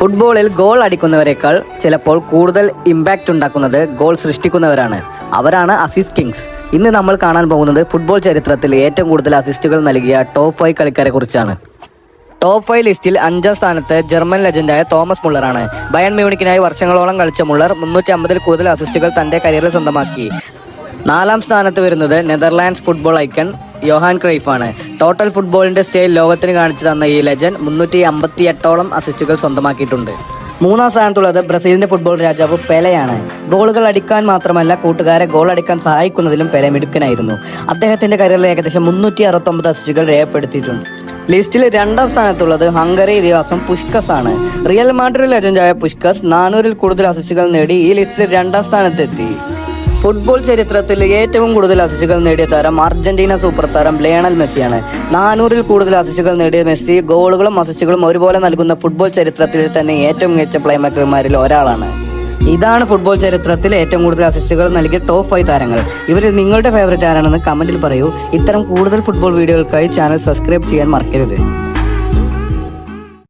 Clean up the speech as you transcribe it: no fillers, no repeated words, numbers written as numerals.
ഫുട്ബോളിൽ ഗോൾ അടിക്കുന്നവരെക്കാൾ ചിലപ്പോൾ കൂടുതൽ ഇമ്പാക്റ്റ് ഉണ്ടാക്കുന്നത് ഗോൾ സൃഷ്ടിക്കുന്നവരാണ്. അവരാണ് അസിസ്റ്റ് കിങ്സ്. ഇന്ന് നമ്മൾ കാണാൻ പോകുന്നത് ഫുട്ബോൾ ചരിത്രത്തിൽ ഏറ്റവും കൂടുതൽ അസിസ്റ്റുകൾ നൽകിയ ടോപ്പ് 5 കളിക്കാരെ കുറിച്ചാണ്. ടോപ്പ് 5 ലിസ്റ്റിൽ 5ാം സ്ഥാനത്ത് ജർമ്മൻ ലെജൻഡായ തോമസ് മുള്ളറാണ്. ബയൺ മ്യൂണിക്കിനായി വർഷങ്ങളോളം കളിച്ച മുള്ളർ 350-ൽ കൂടുതൽ അസിസ്റ്റുകൾ തന്റെ കരിയറിൽ സ്വന്തമാക്കി. 4ാം സ്ഥാനത്ത് വരുന്നത് നെതർലാൻഡ്സ് ഫുട്ബോൾ ഐക്കൺ യോഹാൻ ക്രൈഫാണ്. ടോട്ടൽ ഫുട്ബോളിന്റെ സ്റ്റൈൽ ലോകത്തിന് കാണിച്ചു തന്ന ഈ ലെജൻഡ് 358ഓളം അസിസ്റ്റുകൾ സ്വന്തമാക്കിയിട്ടുണ്ട്. 3ാം സ്ഥാനത്തുള്ളത് ബ്രസീലിന്റെ ഫുട്ബോൾ രാജാവ് പെലെയാണ്. ഗോളുകൾ അടിക്കാൻ മാത്രമല്ല, കൂട്ടുകാരെ ഗോൾ അടിക്കാൻ സഹായിക്കുന്നതിലും പെലെ മിടുക്കനായിരുന്നു. അദ്ദേഹത്തിന്റെ കരിയറിൽ ഏകദേശം 369 അസിസ്റ്റുകൾ രേഖപ്പെടുത്തിയിട്ടുണ്ട്. ലിസ്റ്റിൽ 2ാം സ്ഥാനത്തുള്ളത് ഹംഗറി ഇതിഹാസം പുഷ്കസ് ആണ്. റിയൽ മാഡ്രിഡ് ലെജൻഡായ പുഷ്കസ് 400-ൽ കൂടുതൽ അസിസ്റ്റുകൾ നേടി ഈ ലിസ്റ്റിൽ 2ാം സ്ഥാനത്തെത്തി. ഫുട്ബോൾ ചരിത്രത്തിൽ ഏറ്റവും കൂടുതൽ അസിസ്റ്റുകൾ നേടിയ താരം അർജന്റീന സൂപ്പർ താരം ലയണൽ മെസ്സിയാണ്. 400-ൽ കൂടുതൽ അസിസ്റ്റുകൾ നേടിയ മെസ്സി ഗോളുകളും അസിസ്റ്റുകളും ഒരുപോലെ നൽകുന്ന ഫുട്ബോൾ ചരിത്രത്തിൽ തന്നെ ഏറ്റവും മികച്ച പ്ലേമേക്കർമാരിൽ ഒരാളാണ്. ഇതാണ് ഫുട്ബോൾ ചരിത്രത്തിൽ ഏറ്റവും കൂടുതൽ അസിസ്റ്റുകൾ നൽകിയ ടോപ്പ് 5 താരങ്ങൾ. ഇവരിൽ നിങ്ങളുടെ ഫേവറേറ്റ് ആരാണെന്ന് കമന്റിൽ പറയൂ. ഇത്തരം കൂടുതൽ ഫുട്ബോൾ വീഡിയോകൾക്കായി ചാനൽ സബ്സ്ക്രൈബ് ചെയ്യാൻ മറക്കരുത്.